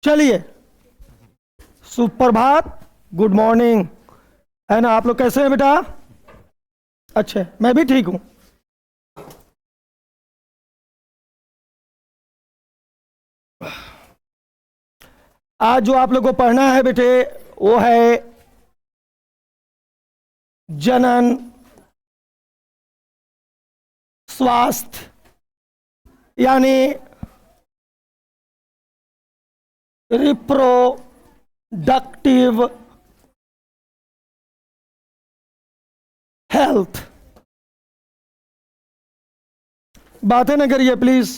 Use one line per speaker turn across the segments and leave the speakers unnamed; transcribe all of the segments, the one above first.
चलिए, सुप्रभात, good morning, है ना। आप लोग कैसे हैं बेटा? अच्छे, मैं भी ठीक हूं। आज जो आप लोग को पढ़ना है बेटे वो है जनन स्वास्थ्य, यानी रिप्रोडक्टिव हेल्थ। बातें ना करिए प्लीज।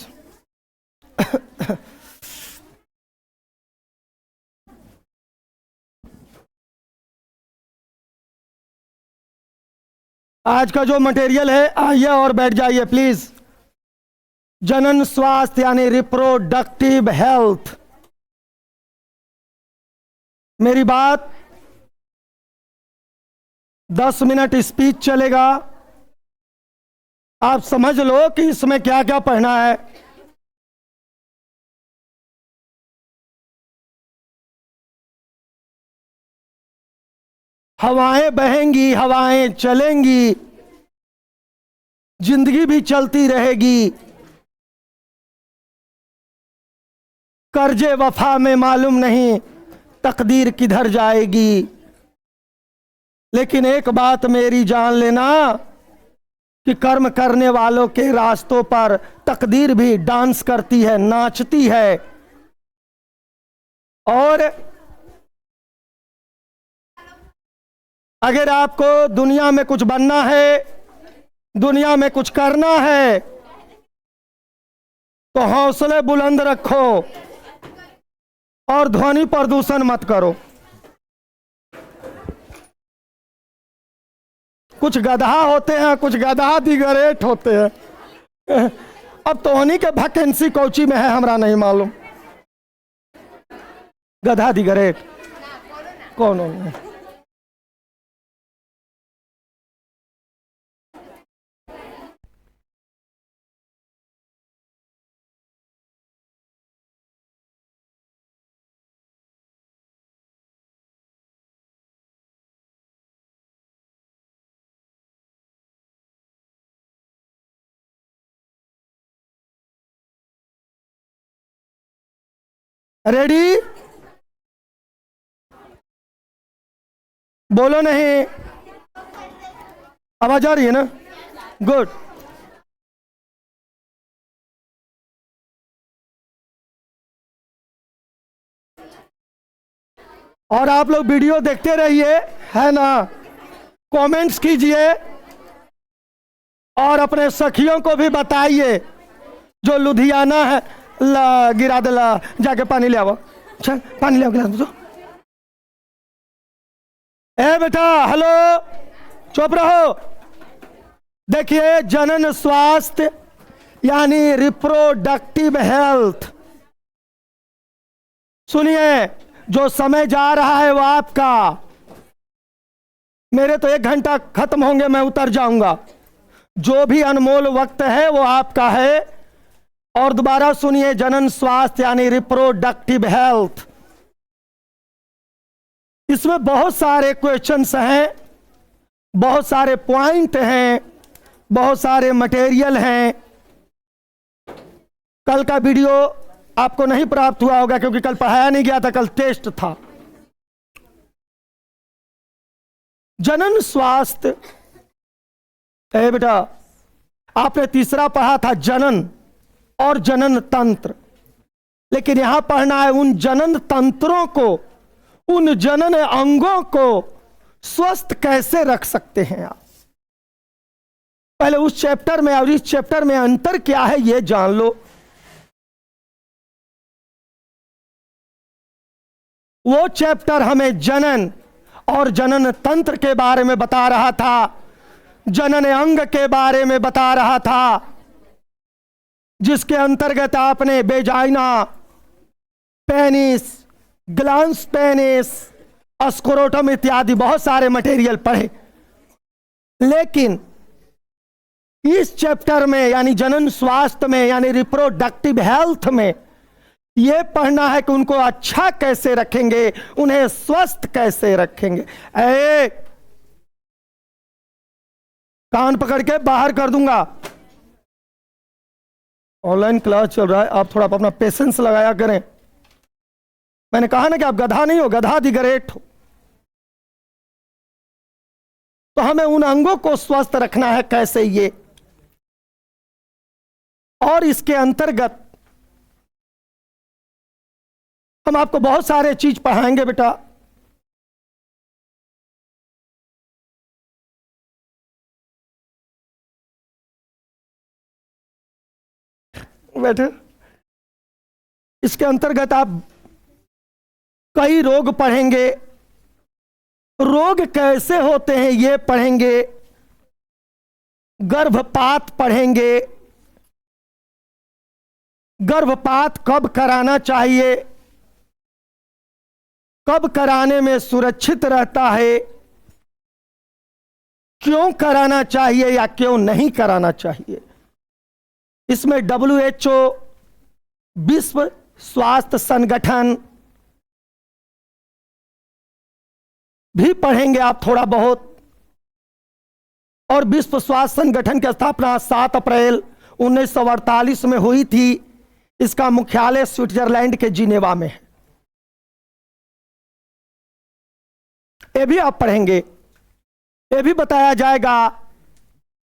आज का जो मटेरियल है, आइए और बैठ जाइए प्लीज। जनन स्वास्थ्य यानी रिप्रोडक्टिव हेल्थ। मेरी बात 10 मिनट स्पीच चलेगा। आप समझ लो कि इसमें क्या क्या पढ़ना है। हवाएं बहेंगी, हवाएं चलेंगी, जिंदगी भी चलती रहेगी। कर्जे वफा में मालूम नहीं तकदीर किधर जाएगी। लेकिन एक बात मेरी जान लेना कि कर्म करने वालों के रास्तों पर तकदीर भी डांस करती है, नाचती है। और अगर आपको दुनिया में कुछ बनना है, दुनिया में कुछ करना है, तो हौसले बुलंद रखो और ध्वनि प्रदूषण मत करो। कुछ गधा होते हैं, कुछ गधा दिगरेट होते हैं। अब तो उन्हीं के वैकेंसी कोची में है हमरा नहीं मालूम। गधा दिगरेट कौन होंगे? रेडी? बोलो नहीं। आवाज आ रही है ना? गुड। और आप लोग वीडियो देखते रहिए, है ना। कमेंट्स कीजिए और अपने सखियों को भी बताइए। जो लुधियाना है, ला गिरा दे, ला जाके पानी ले आओ। चल पानी ले आओ गिलास में। ए बेटा, हेलो, चुप रहो। देखिए, जनन स्वास्थ्य यानी रिप्रोडक्टिव हेल्थ। सुनिए, जो समय जा रहा है वो आपका। मेरे तो 1 घंटा खत्म होंगे, मैं उतर जाऊंगा। जो भी अनमोल वक्त है वो आपका है। और दोबारा सुनिए, जनन स्वास्थ्य यानी रिप्रोडक्टिव हेल्थ। इसमें बहुत सारे क्वेश्चंस हैं, बहुत सारे पॉइंट हैं, बहुत सारे मटेरियल हैं। कल का वीडियो आपको नहीं प्राप्त हुआ होगा क्योंकि कल पढ़ाया नहीं गया था, कल टेस्ट था। जनन स्वास्थ्य, ए बेटा, आपने तीसरा पढ़ा था जनन और जनन तंत्र। लेकिन यहां पढ़ना है उन जनन तंत्रों को, उन जनन अंगों को स्वस्थ कैसे रख सकते हैं आप। पहले उस चैप्टर में और इस चैप्टर में अंतर क्या है यह जान लो। वो चैप्टर हमें जनन और जनन तंत्र के बारे में बता रहा था, जनन अंग के बारे में बता रहा था, जिसके अंतर्गत आपने vagina, penis, glans penis, scrotum इत्यादि बहुत सारे मटेरियल पढ़े। लेकिन इस चैप्टर में यानी जनन स्वास्थ्य में यानी रिप्रोडक्टिव हेल्थ में ये पढ़ना है कि उनको अच्छा कैसे रखेंगे, उन्हें स्वस्थ कैसे रखेंगे। कान पकड़ के बाहर कर दूंगा। ऑनलाइन क्लास चल रहा है, आप थोड़ा अपना पेशेंस लगाया करें। मैंने कहा ना कि आप गधा नहीं हो, गधा दी ग्रेट हो। तो हमें उन अंगों को स्वस्थ रखना है कैसे, ये और इसके अंतर्गत हम आपको बहुत सारे चीज पढ़ाएंगे बेटा। बेटे इसके अंतर्गत आप कई रोग पढ़ेंगे, रोग कैसे होते हैं ये पढ़ेंगे, गर्भपात पढ़ेंगे, गर्भपात कब कराना चाहिए, कब कराने में सुरक्षित रहता है, क्यों कराना चाहिए या क्यों नहीं कराना चाहिए। इसमें WHO विश्व स्वास्थ्य संगठन भी पढ़ेंगे आप थोड़ा बहुत। और विश्व स्वास्थ्य संगठन की स्थापना 7 अप्रैल 1948 में हुई थी। इसका मुख्यालय स्विट्जरलैंड के जिनेवा में है। ये भी आप पढ़ेंगे। ये भी बताया जाएगा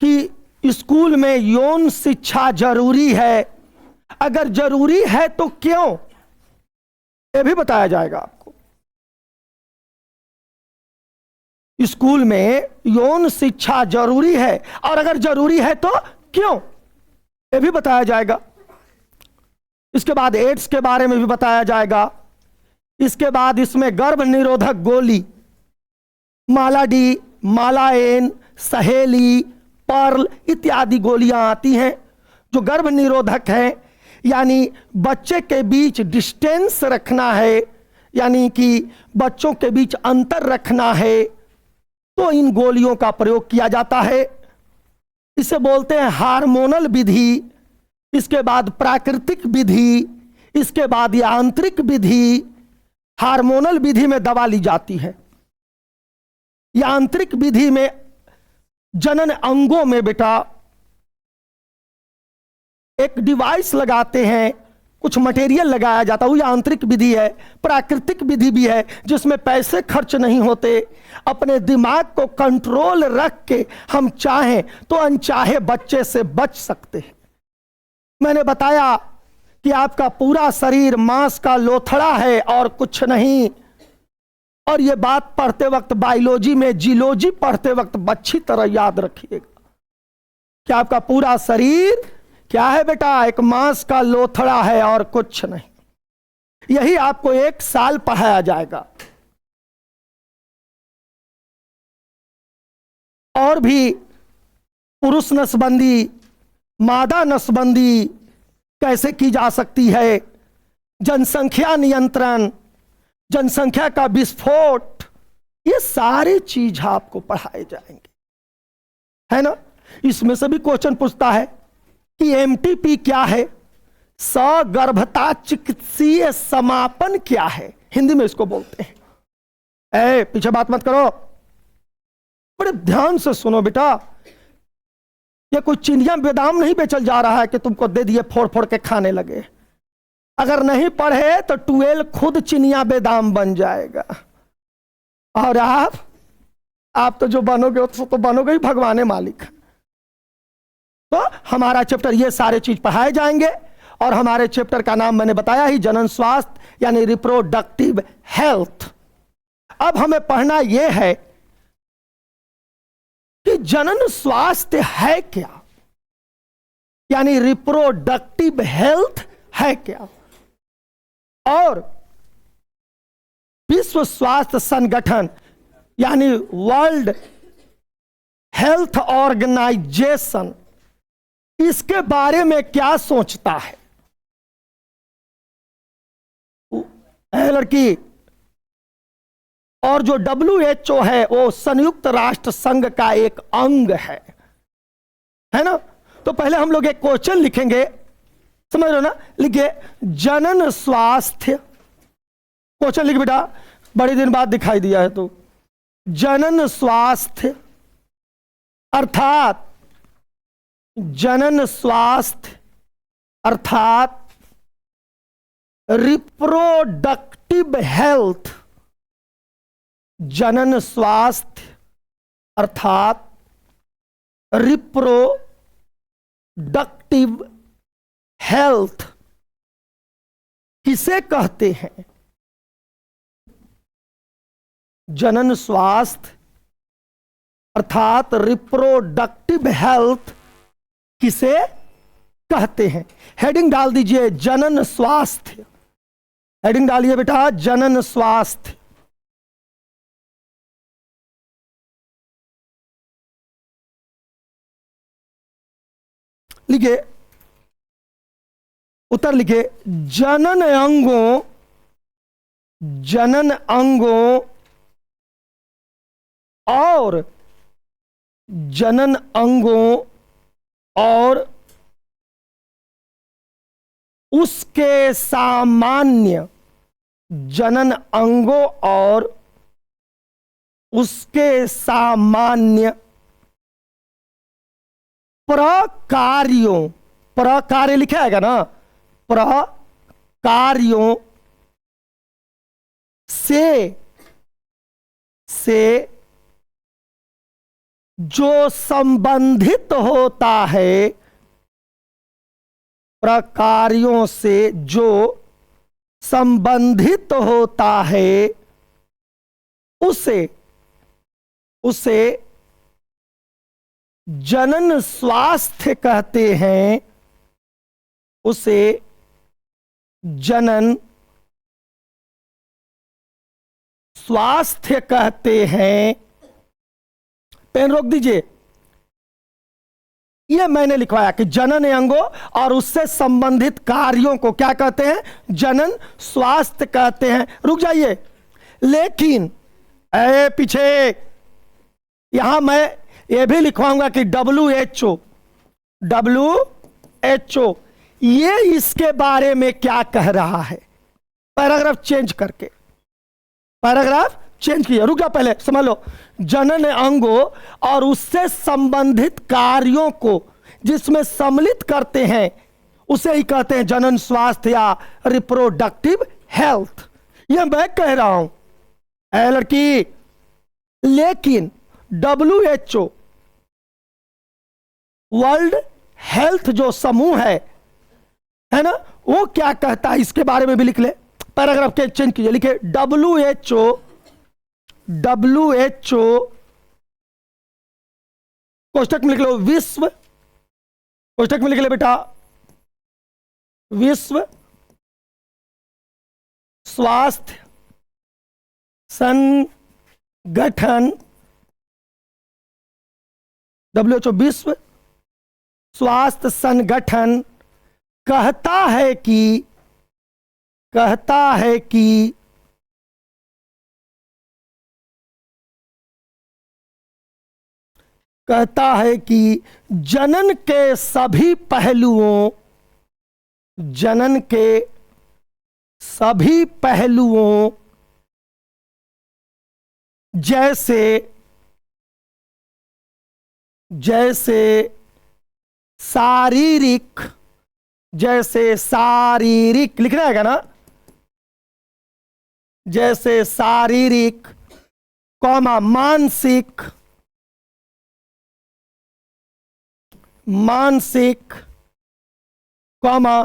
कि स्कूल में यौन शिक्षा जरूरी है, अगर जरूरी है तो क्यों, ये भी बताया जाएगा आपको। स्कूल में यौन शिक्षा जरूरी है और अगर जरूरी है तो क्यों, ये भी बताया जाएगा। इसके बाद एड्स के बारे में भी बताया जाएगा। इसके बाद इसमें गर्भ निरोधक गोली माला डी, मालाएन, सहेली, पर्ल इत्यादि गोलियां आती हैं जो गर्भ निरोधक है, यानी बच्चे के बीच डिस्टेंस रखना है, यानी कि बच्चों के बीच अंतर रखना है, तो इन गोलियों का प्रयोग किया जाता है। इसे बोलते हैं हार्मोनल विधि। इसके बाद प्राकृतिक विधि, इसके बाद यांत्रिक विधि। हार्मोनल विधि में दवा ली जाती है, यांत्रिक विधि में जनन अंगों में बेटा एक डिवाइस लगाते हैं, कुछ मटेरियल लगाया जाता है, वो यांत्रिक विधि है। प्राकृतिक विधि भी है जिसमें पैसे खर्च नहीं होते, अपने दिमाग को कंट्रोल रख के हम चाहें तो अनचाहे बच्चे से बच सकते हैं। मैंने बताया कि आपका पूरा शरीर मांस का लोथड़ा है और कुछ नहीं। और ये बात पढ़ते वक्त बायोलॉजी में जियोलॉजी पढ़ते वक्त अच्छी तरह याद रखिएगा कि आपका पूरा शरीर क्या है बेटा, एक मांस का लोथड़ा है और कुछ नहीं। यही आपको 1 साल पढ़ाया जाएगा। और भी पुरुष नसबंदी, मादा नसबंदी कैसे की जा सकती है, जनसंख्या नियंत्रण, जनसंख्या का विस्फोट, ये सारी चीज आपको पढ़ाए जाएंगे, है ना। इसमें से भी क्वेश्चन पूछता है कि MTP क्या है, सगर्भता चिकित्सीय समापन क्या है, हिंदी में इसको बोलते हैं। पीछे बात मत करो, बड़े ध्यान से सुनो बेटा। ये कोई चिनिया बेदाम नहीं बेचल जा रहा है कि तुमको दे दिए फोड़ फोड़ के खाने लगे। अगर नहीं पढ़े तो 12 खुद चिनिया बेदाम बन जाएगा। और आप तो जो बनोगे तो बनोगे ही भगवान मालिक। तो हमारा चैप्टर ये सारे चीज पढ़ाए जाएंगे। और हमारे चैप्टर का नाम मैंने बताया ही, जनन स्वास्थ्य यानी रिप्रोडक्टिव हेल्थ। अब हमें पढ़ना यह है कि जनन स्वास्थ्य है क्या, यानी रिप्रोडक्टिव हेल्थ है क्या। और विश्व स्वास्थ्य संगठन यानी वर्ल्ड हेल्थ ऑर्गेनाइजेशन इसके बारे में क्या सोचता है। लड़की, और जो WHO है वो संयुक्त राष्ट्र संघ का एक अंग है ना। तो पहले हम लोग एक क्वेश्चन लिखेंगे, समझ रहे हो ना? लिखिए जनन स्वास्थ्य, क्वेश्चन लिख बेटा, बड़े दिन बाद दिखाई दिया है तो। जनन स्वास्थ्य अर्थात जनन स्वास्थ्य अर्थात रिप्रोडक्टिव हेल्थ। जनन स्वास्थ्य अर्थात रिप्रोडक्टिव हेल्थ किसे कहते हैं? जनन स्वास्थ्य अर्थात रिप्रोडक्टिव हेल्थ किसे कहते हैं? हेडिंग डाल दीजिए जनन स्वास्थ्य, हेडिंग डालिए बेटा जनन स्वास्थ्य। लिखिए उत्तर, लिखिए जनन अंगों और जनन अंगों और उसके सामान्य, जनन अंगों और उसके सामान्य प्रकार्यों, प्रकार्य लिखा है ना, प्रकार्यों से जो संबंधित होता है, प्रकार्यों से जो संबंधित होता है उसे जनन स्वास्थ्य कहते हैं, उसे जनन स्वास्थ्य कहते हैं। पेन रोक दीजिए, यह मैंने लिखवाया कि जनन अंगों और उससे संबंधित कार्यों को क्या कहते हैं? जनन स्वास्थ्य कहते हैं। रुक जाइए, लेकिन पीछे यहां मैं ये भी लिखवाऊंगा कि WHO ये इसके बारे में क्या कह रहा है? पैराग्राफ चेंज करके, पैराग्राफ चेंज किया। रुक जा, पहले समझ लो। जनन अंगों और उससे संबंधित कार्यों को जिसमें सम्मिलित करते हैं उसे ही कहते हैं जनन स्वास्थ्य या रिप्रोडक्टिव हेल्थ। यह मैं कह रहा हूं लड़की, लेकिन WHO वर्ल्ड हेल्थ जो समूह है ना, वो क्या कहता है इसके बारे में भी लिख ले। पैराग्राफ के चेंज कीजिए, लिखे WHO कोष्टक में लिख लो विश्व, कोष्टक में लिख ले बेटा विश्व स्वास्थ्य संगठन, WHO विश्व स्वास्थ्य संगठन कहता है कि जनन के सभी पहलुओं, जनन के सभी पहलुओं जैसे शारीरिक, लिखना है ना, जैसे शारीरिक कौमा मानसिक कौमा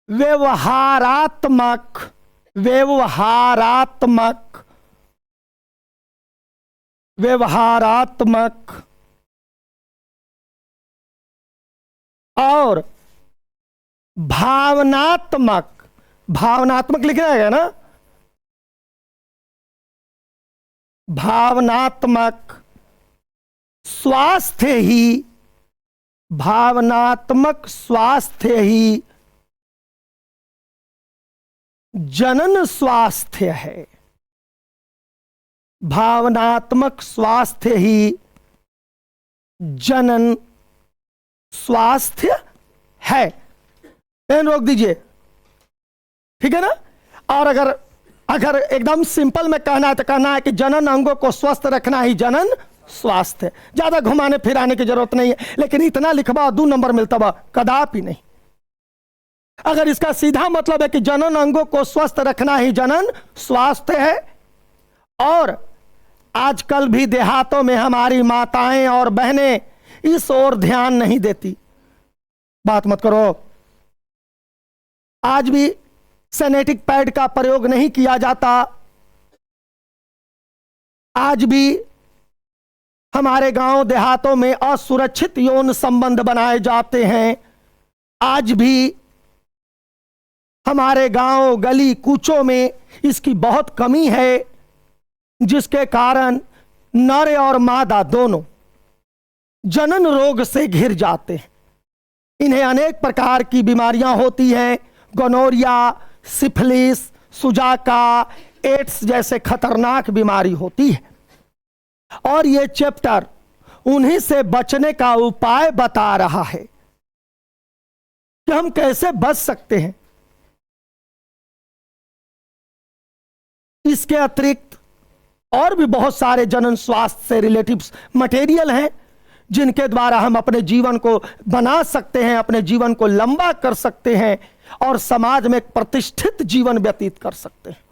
व्यवहारात्मक और भावनात्मक लिखना है ना, भावनात्मक स्वास्थ्य ही जनन स्वास्थ्य है। भावनात्मक स्वास्थ्य ही जनन स्वास्थ्य है। पेन रोक दीजिए, ठीक है ना। और अगर एकदम सिंपल में कहना है तो कहना है कि जनन अंगों को स्वस्थ रखना ही जनन स्वास्थ्य है। ज्यादा घुमाने फिराने की जरूरत नहीं है, लेकिन इतना लिखवा 2 नंबर मिलता बा कदापि नहीं। अगर इसका सीधा मतलब है कि जनन अंगों को स्वस्थ रखना ही जनन स्वास्थ्य है, और आजकल भी देहातों में हमारी माताएं और बहनें इस ओर ध्यान नहीं देती, बात मत करो। आज भी सेनेटिक पैड का प्रयोग नहीं किया जाता, आज भी हमारे गांव देहातों में असुरक्षित यौन संबंध बनाए जाते हैं, आज भी हमारे गांव गली कूचों में इसकी बहुत कमी है, जिसके कारण नर और मादा दोनों जनन रोग से घिर जाते हैं। इन्हें अनेक प्रकार की बीमारियां होती हैं, गोनोरिया, सिफिलिस, सुजाका, एड्स जैसे खतरनाक बीमारी होती है। और ये चैप्टर उन्हीं से बचने का उपाय बता रहा है कि हम कैसे बच सकते हैं। इसके अतिरिक्त और भी बहुत सारे जनन स्वास्थ्य से रिलेटिव मटेरियल हैं, जिनके द्वारा हम अपने जीवन को बना सकते हैं, अपने जीवन को लंबा कर सकते हैं और समाज में एक प्रतिष्ठित जीवन व्यतीत कर सकते हैं।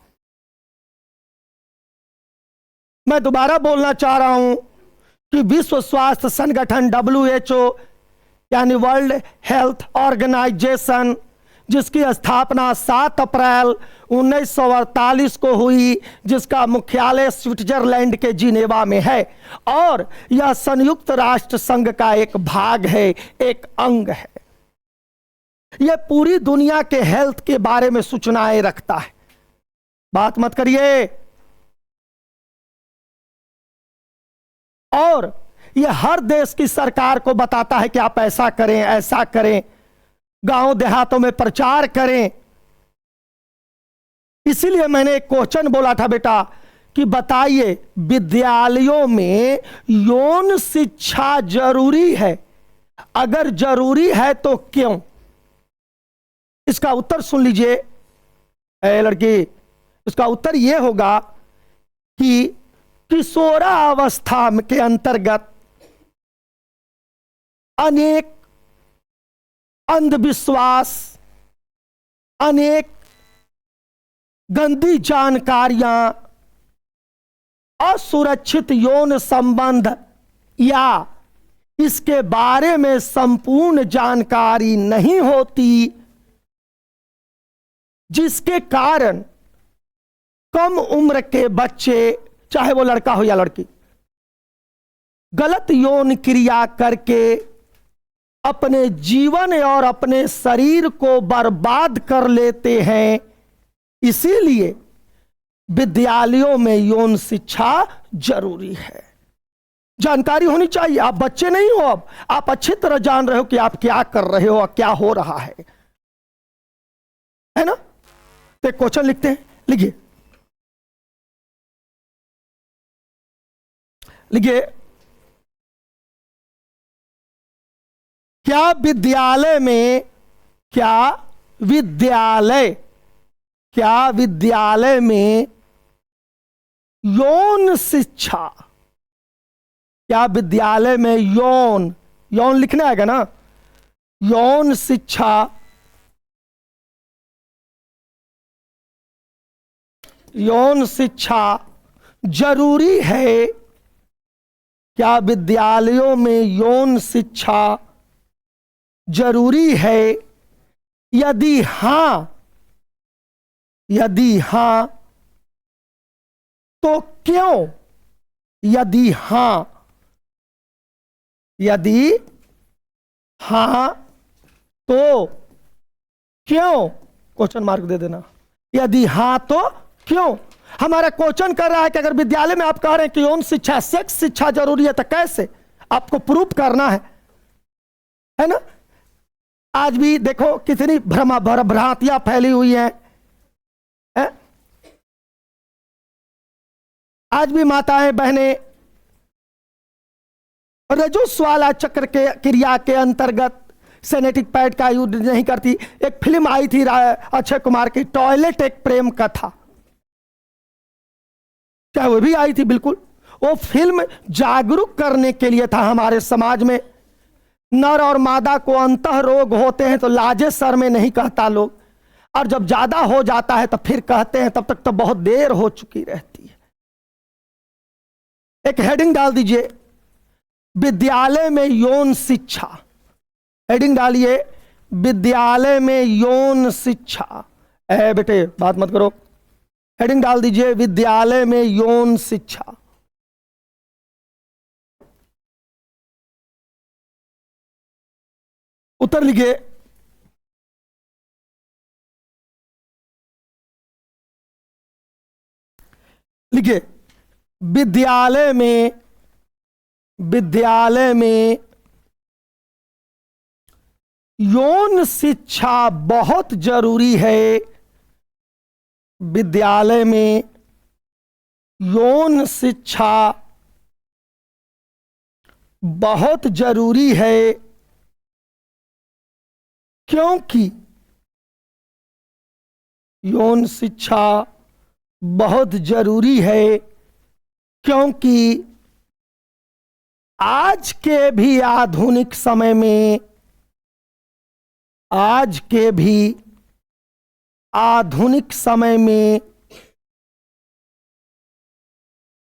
मैं दोबारा बोलना चाह रहा हूं कि विश्व स्वास्थ्य संगठन WHO यानी वर्ल्ड हेल्थ ऑर्गेनाइजेशन, जिसकी स्थापना 7 अप्रैल 1948 को हुई, जिसका मुख्यालय स्विट्जरलैंड के जिनेवा में है, और यह संयुक्त राष्ट्र संघ का एक भाग है, एक अंग है। यह पूरी दुनिया के हेल्थ के बारे में सूचनाएं रखता है, बात मत करिए। और यह हर देश की सरकार को बताता है कि आप ऐसा करें, ऐसा करें, गांव देहातों में प्रचार करें। इसीलिए मैंने एक क्वेश्चन बोला था बेटा कि बताइए विद्यालयों में यौन शिक्षा जरूरी है? अगर जरूरी है तो क्यों? इसका उत्तर सुन लीजिए लड़की। इसका उत्तर यह होगा कि किशोरावस्था के अंतर्गत अनेक अंधविश्वास, अनेक गंदी जानकारियां, असुरक्षित यौन संबंध या इसके बारे में संपूर्ण जानकारी नहीं होती, जिसके कारण कम उम्र के बच्चे, चाहे वो लड़का हो या लड़की, गलत यौन क्रिया करके अपने जीवन और अपने शरीर को बर्बाद कर लेते हैं। इसीलिए विद्यालयों में यौन शिक्षा जरूरी है, जानकारी होनी चाहिए। आप बच्चे नहीं हो, अब आप अच्छी तरह जान रहे हो कि आप क्या कर रहे हो और क्या हो रहा है ना। तो एक क्वेश्चन लिखते हैं, लिखिए लिखिए। क्या विद्यालय में में यौन शिक्षा, क्या विद्यालय में यौन लिखना है ना, यौन शिक्षा जरूरी है? क्या विद्यालयों में यौन शिक्षा जरूरी है? यदि हां तो क्यों? यदि हां तो क्यों? क्वेश्चन मार्क दे देना। यदि हां तो क्यों? हमारा क्वेश्चन कर रहा है कि अगर विद्यालय में आप कह रहे हैं कि यौन शिक्षा, सेक्स शिक्षा जरूरी है, तो कैसे? आपको प्रूफ करना है ना। आज भी देखो कितनी भ्रांतियां फैली हुई हैं है? आज भी माताएं बहनें रजोस्वाला चक्र के क्रिया के अंतर्गत सेनेटिक पैड का यूज नहीं करती। एक फिल्म आई थी अक्षय कुमार की, टॉयलेट एक प्रेम कथा, क्या वो भी आई थी? बिल्कुल। वो फिल्म जागरूक करने के लिए था हमारे समाज में। नर और मादा को अंतः रोग होते हैं तो लाजे सर में नहीं कहता लोग, और जब ज्यादा हो जाता है तो फिर कहते हैं, तब तक तो बहुत देर हो चुकी रहती है। एक हेडिंग डाल दीजिए, विद्यालय में यौन शिक्षा। हेडिंग डालिए, विद्यालय में यौन शिक्षा। बेटे बात मत करो। हेडिंग डाल दीजिए, विद्यालय में यौन शिक्षा। उत्तर लिखिए। लिखिए, विद्यालय में यौन शिक्षा बहुत जरूरी है। विद्यालय में यौन शिक्षा बहुत जरूरी है, क्योंकि यौन शिक्षा बहुत जरूरी है क्योंकि आज के भी आधुनिक समय में, आज के भी आधुनिक समय में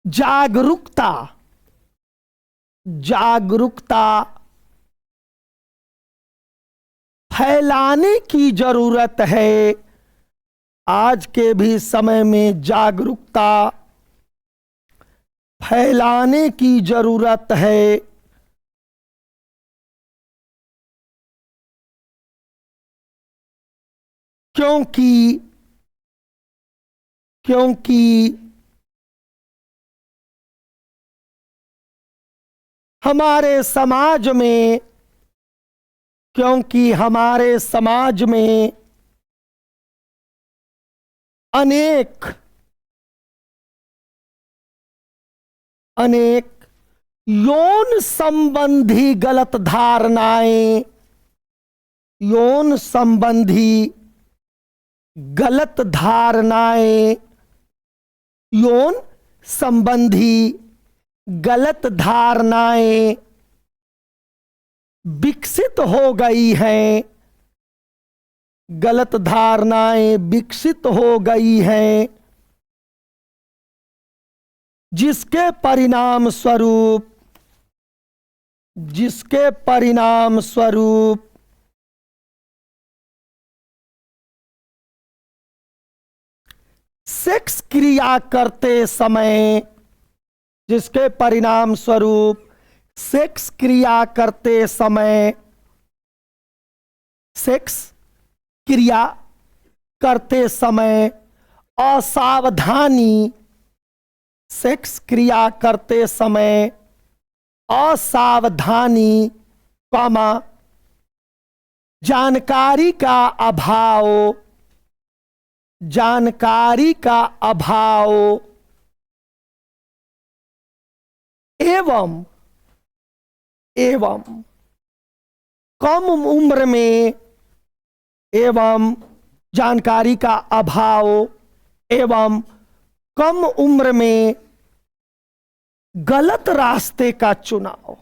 जागरूकता फैलाने की जरूरत है। आज के भी समय में जागरूकता फैलाने की जरूरत है, क्योंकि हमारे समाज में, अनेक यौन संबंधी गलत धारणाएं, यौन संबंधी गलत धारणाएं विकसित हो गई हैं, गलत धारणाएं विकसित हो गई हैं, जिसके परिणाम स्वरूप सेक्स क्रिया करते समय, जिसके परिणाम स्वरूप सेक्स क्रिया करते समय, सेक्स क्रिया करते समय असावधानी, सेक्स क्रिया करते समय असावधानी, जानकारी का अभाव एवं कम उम्र में, जानकारी का अभाव एवं कम उम्र में गलत रास्ते का चुनाव,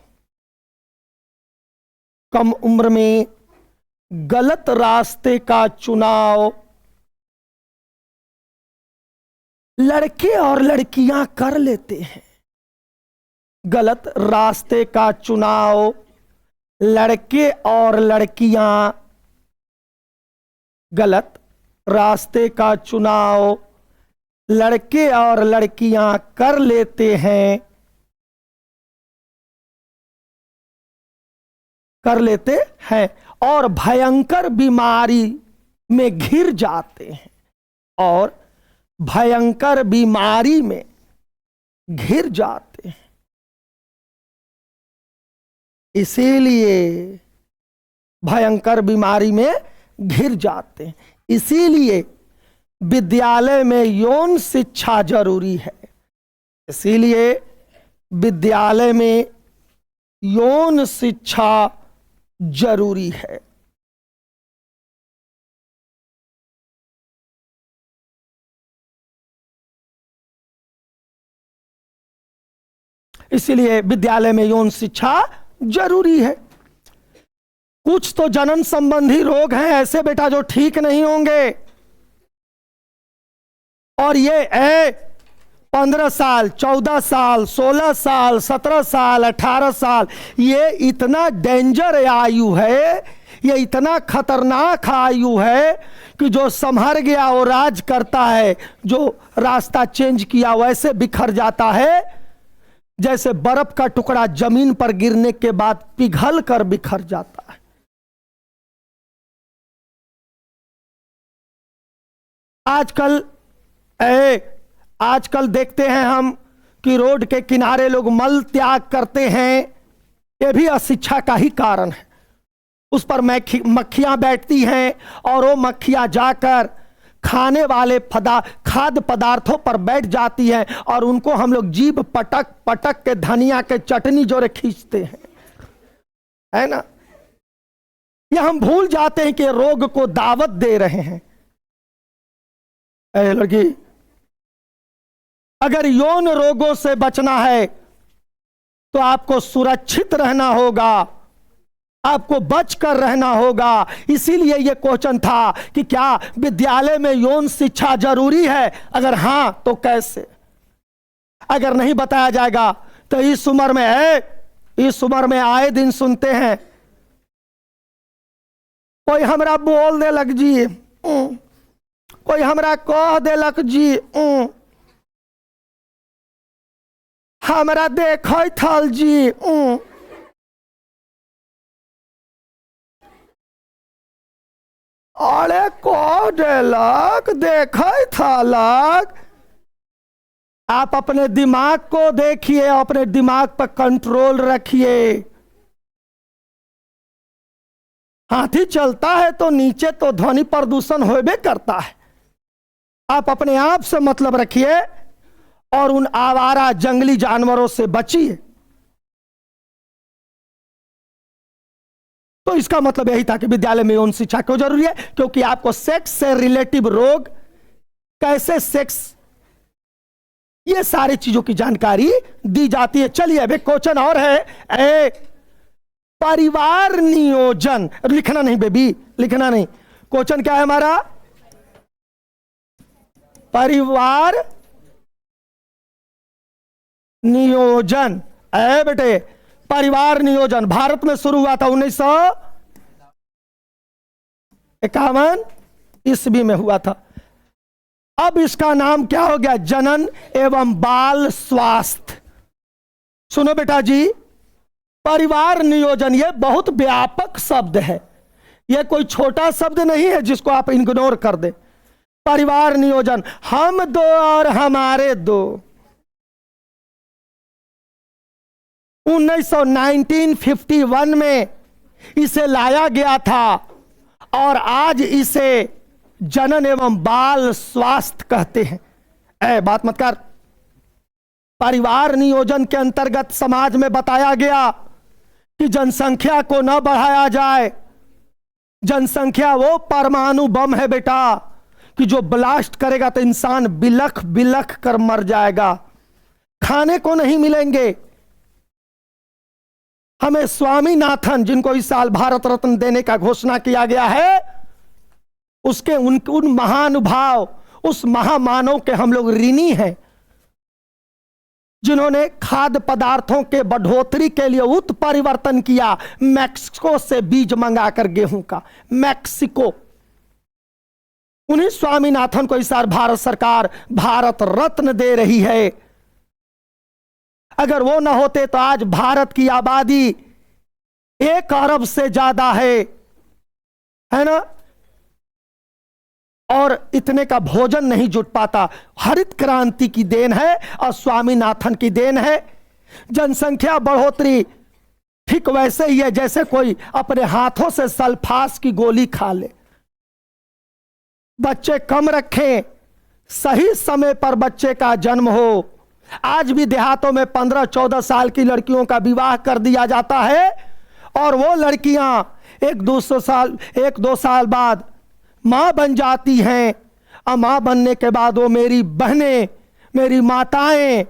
कम उम्र में गलत रास्ते का चुनाव लड़के और लड़कियां कर लेते हैं। गलत रास्ते का चुनाव लड़के और लड़कियां, गलत रास्ते का चुनाव लड़के और लड़कियां कर लेते हैं और भयंकर बीमारी में घिर जाते हैं, और भयंकर बीमारी में घिर जाते हैं। इसीलिए भयंकर बीमारी में घिर जाते हैं, इसीलिए विद्यालय में यौन शिक्षा जरूरी है। इसीलिए विद्यालय में यौन शिक्षा जरूरी है। इसलिए विद्यालय में यौन शिक्षा जरूरी है। कुछ तो जनन संबंधी रोग हैं ऐसे बेटा जो ठीक नहीं होंगे, और ये 15 साल, 14 साल, 16 साल, 17 साल, 18 साल, ये इतना डेंजर आयु है, ये इतना खतरनाक आयु है कि जो संभर गया वो राज करता है, जो रास्ता चेंज किया वैसे बिखर जाता है, जैसे बर्फ का टुकड़ा जमीन पर गिरने के बाद पिघल कर बिखर जाता है। आजकल देखते हैं हम कि रोड के किनारे लोग मल त्याग करते हैं, ये भी अशिक्षा का ही कारण है। उस पर मक्खियां बैठती हैं और वो मक्खियां जाकर खाने वाले खाद्य पदार्थों पर बैठ जाती हैं और उनको हम लोग जीभ पटक पटक के धनिया के चटनी जोरे खींचते हैं, है ना। ये हम भूल जाते हैं कि रोग को दावत दे रहे हैं। लड़की, अगर यौन रोगों से बचना है तो आपको सुरक्षित रहना होगा, आपको बचकर रहना होगा। इसीलिए यह क्वेश्चन था कि क्या विद्यालय में यौन शिक्षा जरूरी है, अगर हां तो कैसे। अगर नहीं बताया जाएगा तो इस उम्र में आए दिन सुनते हैं, कोई हमरा बोल दे लग जी, कोई हमरा कह दे लग जी, हमरा देख थल जी, अरे कह देलक देख थलक। आप अपने दिमाग को देखिए, अपने दिमाग पर कंट्रोल रखिए। हाथी चलता है तो नीचे तो ध्वनि प्रदूषण होबे करता है। आप अपने आप से मतलब रखिए और उन आवारा जंगली जानवरों से बचिए। तो इसका मतलब यही था कि विद्यालय में यौन शिक्षा क्यों जरूरी है, क्योंकि आपको सेक्स से रिलेटिव रोग, कैसे सेक्स, ये सारी चीजों की जानकारी दी जाती है। चलिए अब एक क्वेश्चन और है, परिवार नियोजन। लिखना नहीं बेबी, लिखना नहीं। क्वेश्चन क्या है हमारा? परिवार नियोजन। बेटे, परिवार नियोजन भारत में शुरू हुआ था 1951 ईस्वी में हुआ था। अब इसका नाम क्या हो गया? जनन एवं बाल स्वास्थ्य। सुनो बेटा जी, परिवार नियोजन ये बहुत व्यापक शब्द है, ये कोई छोटा शब्द नहीं है जिसको आप इग्नोर कर दे। परिवार नियोजन, हम दो और हमारे दो, 1951 में इसे लाया गया था और आज इसे जनन एवं बाल स्वास्थ्य कहते हैं। बात मत कर। परिवार नियोजन के अंतर्गत समाज में बताया गया कि जनसंख्या को न बढ़ाया जाए। जनसंख्या वो परमाणु बम है बेटा कि जो ब्लास्ट करेगा तो इंसान बिलख बिलख कर मर जाएगा, खाने को नहीं मिलेंगे। हमें स्वामीनाथन, जिनको इस साल भारत रत्न देने का घोषणा किया गया है, उसके उन महानुभाव, उस महामानव के हम लोग ऋणी हैं, जिन्होंने खाद्य पदार्थों के बढ़ोतरी के लिए उत्परिवर्तन किया। मैक्सिको से बीज मंगाकर गेहूं का, मैक्सिको। उन्हीं स्वामीनाथन को इस साल भारत सरकार भारत रत्न दे रही है। अगर वो ना होते तो आज भारत की आबादी 1 अरब से ज्यादा है ना, और इतने का भोजन नहीं जुट पाता। हरित क्रांति की देन है और स्वामीनाथन की देन है। जनसंख्या बढ़ोतरी ठीक वैसे ही है जैसे कोई अपने हाथों से सल्फास की गोली खा ले। बच्चे कम रखें, सही समय पर बच्चे का जन्म हो। आज भी देहातों में 15-14 साल की लड़कियों का विवाह कर दिया जाता है और वो लड़कियां एक दो साल बाद माँ बन जाती हैं, और माँ बनने के बाद वो मेरी बहनें, मेरी माताएं,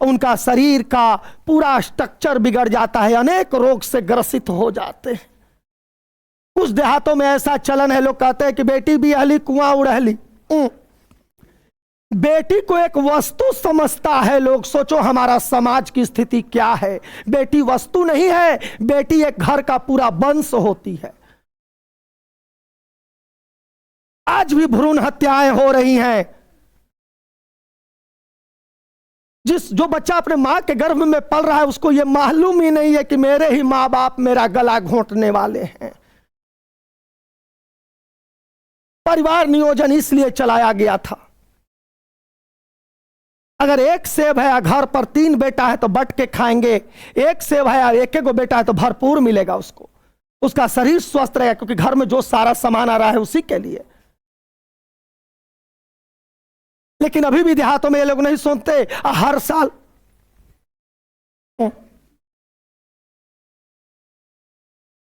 उनका शरीर का पूरा स्ट्रक्चर बिगड़ जाता है, अनेक रोग से ग्रसित हो जाते हैं। कुछ देहातों में ऐसा चलन है, लोग कहते हैं कि बेटी भी अहली कुआं उड़हली। बेटी को एक वस्तु समझता है लोग। सोचो हमारा समाज की स्थिति क्या है। बेटी वस्तु नहीं है, बेटी एक घर का पूरा वंश होती है। आज भी भ्रूण हत्याएं हो रही हैं। जो बच्चा अपने मां के गर्भ में पल रहा है, उसको यह मालूम ही नहीं है कि मेरे ही मां बाप मेरा गला घोंटने वाले हैं। परिवार नियोजन इसलिए चलाया गया था। अगर एक सेब है घर पर 3 बेटा है तो बट के खाएंगे, एक सेब है एक को बेटा है तो भरपूर मिलेगा उसको, उसका शरीर स्वस्थ रहेगा, क्योंकि घर में जो सारा सामान आ रहा है उसी के लिए। लेकिन अभी भी देहातों में ये लोग नहीं सुनते। हर साल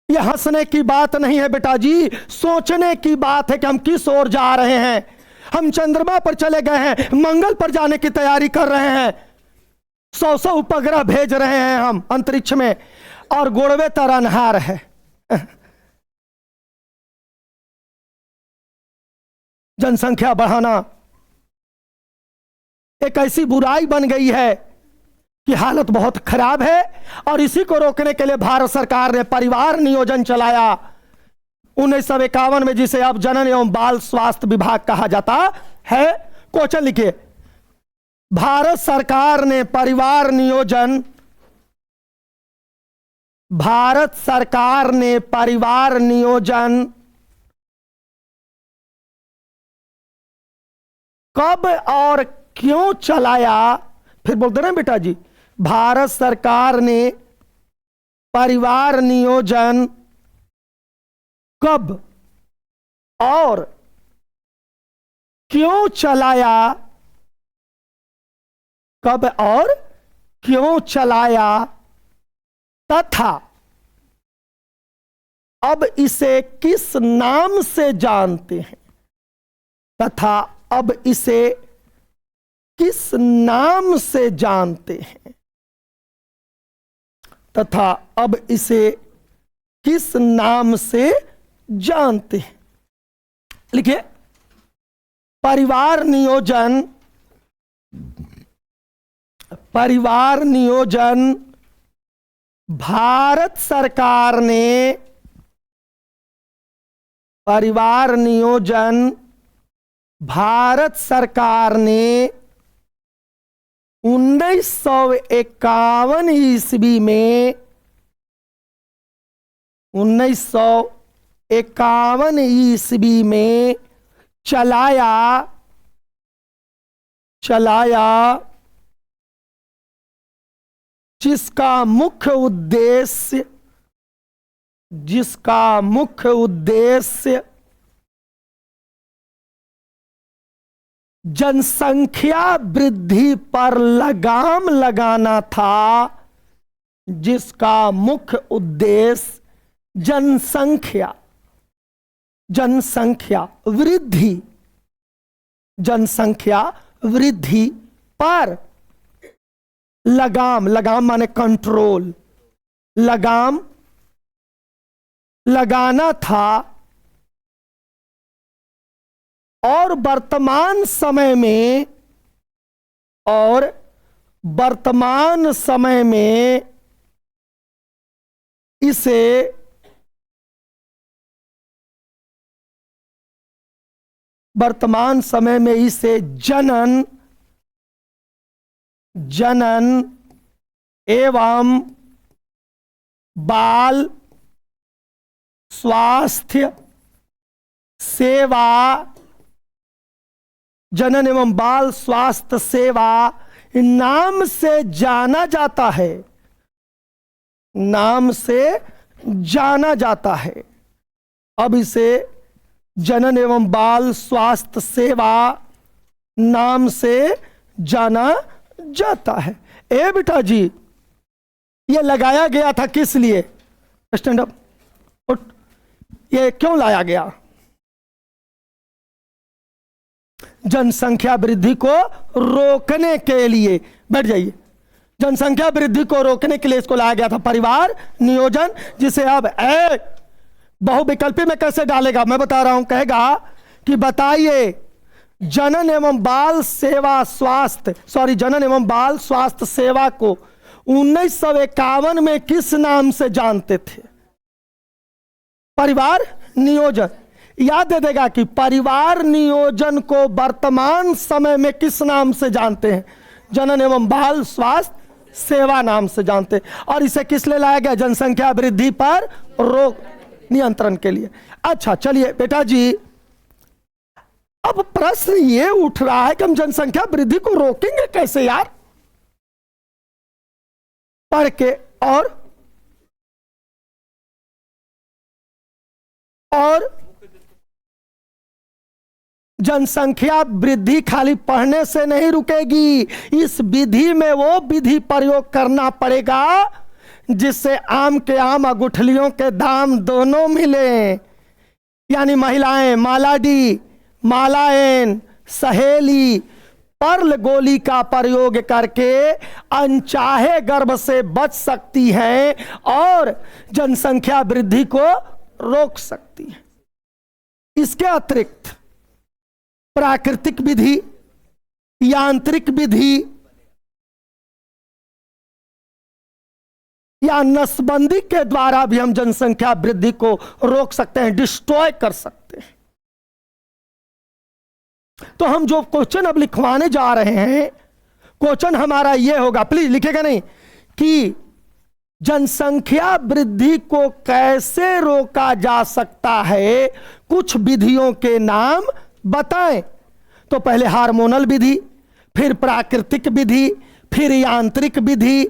ये हंसने की बात नहीं है बेटा जी, सोचने की बात है कि हम किस ओर जा रहे हैं। हम चंद्रमा पर चले गए हैं, मंगल पर जाने की तैयारी कर रहे हैं, 100 उपग्रह भेज रहे हैं हम अंतरिक्ष में, और गोड़वे तर अनहार है। जनसंख्या बढ़ाना एक ऐसी बुराई बन गई है कि हालत बहुत खराब है, और इसी को रोकने के लिए भारत सरकार ने परिवार नियोजन चलाया 1951 में, जिसे अब जनन एवं बाल स्वास्थ्य विभाग कहा जाता है। क्वेश्चन लिखिए, भारत सरकार ने परिवार नियोजन कब और क्यों चलाया? फिर बोलते ना बेटा जी, भारत सरकार ने परिवार नियोजन कब और क्यों चलाया? कब और क्यों चलाया तथा अब इसे किस नाम से जानते हैं? तथा अब इसे किस नाम से जानते हैं? तथा अब इसे किस नाम से जानते हैं? लिखिए, परिवार नियोजन भारत सरकार ने 1951 ईस्वी में 1951 ईस्वी में चलाया जिसका मुख्य उद्देश्य जनसंख्या वृद्धि पर लगाम लगाना था। जिसका मुख्य उद्देश्य जनसंख्या वृद्धि पर लगाम माने कंट्रोल, लगाम लगाना था। और वर्तमान समय में इसे जनन एवं बाल स्वास्थ्य सेवा, जनन एवं बाल स्वास्थ्य सेवा नाम से जाना जाता है। अब इसे जनन एवं बाल स्वास्थ्य सेवा नाम से जाना जाता है। ए बेटा जी, ये लगाया गया था किस लिए? स्टैंड अप, उठ। ये क्यों लाया गया? जनसंख्या वृद्धि को रोकने के लिए। बैठ जाइए। जनसंख्या वृद्धि को रोकने के लिए इसको लाया गया था परिवार नियोजन, जिसे अब बहुविकल्पी में कैसे डालेगा मैं बता रहा हूं। कहेगा कि बताइए जनन एवं बाल स्वास्थ्य सेवा को 1951 में किस नाम से जानते थे? परिवार नियोजन। याद दे देगा कि परिवार नियोजन को वर्तमान समय में किस नाम से जानते हैं? जनन एवं बाल स्वास्थ्य सेवा नाम से जानते हैं। और इसे किस लिए लाया गया? जनसंख्या वृद्धि पर रोक नियंत्रण के लिए। अच्छा चलिए बेटा जी, अब प्रश्न ये उठ रहा है कि हम जनसंख्या वृद्धि को रोकेंगे कैसे यार? पढ़ के और जनसंख्या वृद्धि खाली पढ़ने से नहीं रुकेगी। इस विधि में वो विधि प्रयोग करना पड़ेगा जिससे आम के आम और गुठलियों के दाम दोनों मिले। यानी महिलाएं मालाडी, मालायन, सहेली, पर्ल गोली का प्रयोग करके अनचाहे गर्भ से बच सकती हैं और जनसंख्या वृद्धि को रोक सकती हैं। इसके अतिरिक्त प्राकृतिक विधि, यांत्रिक विधि या नसबंदी के द्वारा भी हम जनसंख्या वृद्धि को रोक सकते हैं, डिस्ट्रॉय कर सकते हैं। तो हम जो क्वेश्चन अब लिखवाने जा रहे हैं, क्वेश्चन हमारा यह होगा, प्लीज लिखेगा नहीं, कि जनसंख्या वृद्धि को कैसे रोका जा सकता है, कुछ विधियों के नाम बताएं। तो पहले हार्मोनल विधि, फिर प्राकृतिक विधि, फिर यांत्रिक विधि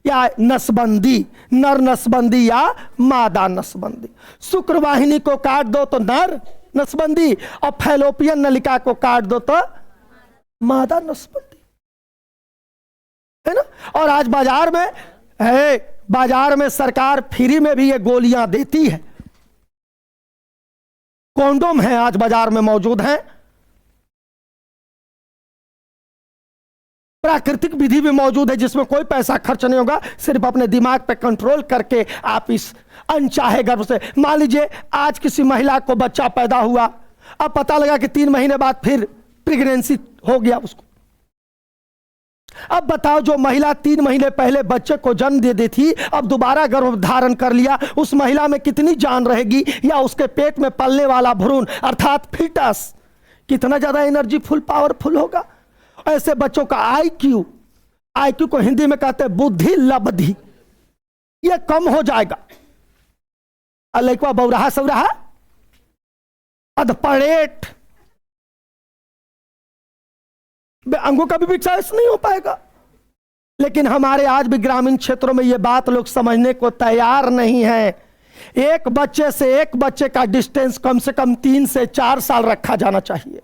या नसबंदी, नर नसबंदी या मादा नसबंदी। शुक्रवाहिनी को काट दो तो नर नसबंदी और फैलोपियन नलिका को काट दो तो मादा नसबंदी, है ना। और आज बाजार में सरकार फ्री में भी ये गोलियां देती है। कॉन्डोम है आज बाजार में मौजूद हैं। प्राकृतिक विधि भी मौजूद है जिसमें कोई पैसा खर्च नहीं होगा, सिर्फ अपने दिमाग पे कंट्रोल करके आप इस अनचाहे गर्भ से, मान लीजिए आज किसी महिला को बच्चा पैदा हुआ, अब पता लगा कि 3 महीने बाद फिर प्रेगनेंसी हो गया उसको। अब बताओ, जो महिला 3 महीने पहले बच्चे को जन्म दे दी थी, अब दोबारा गर्भ धारण कर लिया, उस महिला में कितनी जान रहेगी? या उसके पेट में पलने वाला भ्रूण अर्थात फीटस कितना ज्यादा एनर्जीफुल, पावरफुल होगा। ऐसे बच्चों का आईक्यू को हिंदी में कहते हैं बुद्धि लब्धि, ये कम हो जाएगा। लड़का बौराहा सौराहा अधपड़ेट, अंगों का भी विकास नहीं हो पाएगा। लेकिन हमारे आज भी ग्रामीण क्षेत्रों में यह बात लोग समझने को तैयार नहीं है। एक बच्चे से एक बच्चे का डिस्टेंस कम से कम 3 से 4 साल रखा जाना चाहिए,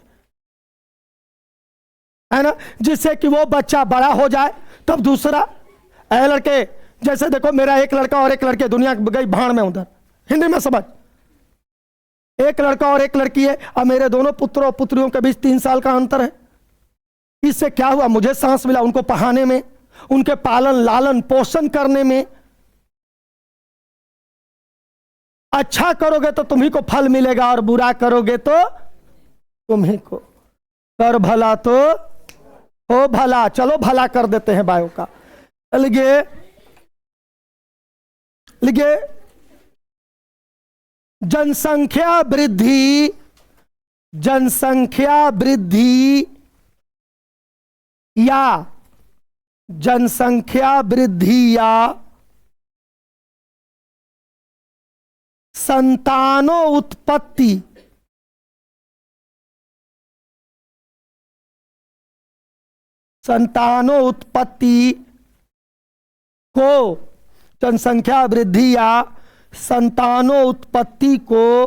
है ना, जिससे कि वो बच्चा बड़ा हो जाए तब दूसरा। लड़के जैसे देखो, मेरा एक लड़का और एक लड़के, दुनिया गई भाड़ में उधर, हिंदी में समझ, एक लड़का और एक लड़की है और मेरे दोनों पुत्रों और पुत्रियों के बीच 3 साल का अंतर है। इससे क्या हुआ? मुझे सांस मिला उनको पढ़ाने में, उनके पालन लालन पोषण करने में। अच्छा करोगे तो तुम्ही को फल मिलेगा और बुरा करोगे तो तुम्ही को। कर भला तो हो भला। चलो भला कर देते हैं बायों का। लिखिए जनसंख्या वृद्धि या संतानोत्पत्ति को, जनसंख्या वृद्धि या संतानोत्पत्ति को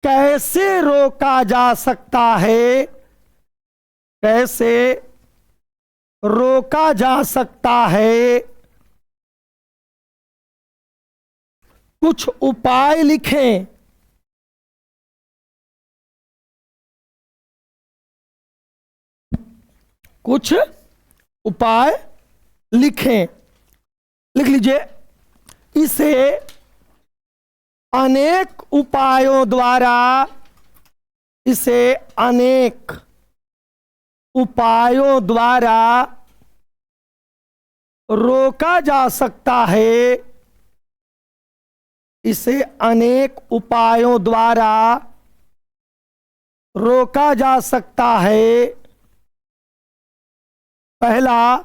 कैसे रोका जा सकता है? कैसे रोका जा सकता है? कुछ उपाय लिखें। कुछ उपाय लिखें। लिख लीजिए, इसे अनेक उपायों द्वारा, इसे अनेक उपायों द्वारा रोका जा सकता है। इसे अनेक उपायों द्वारा रोका जा सकता है। पहला,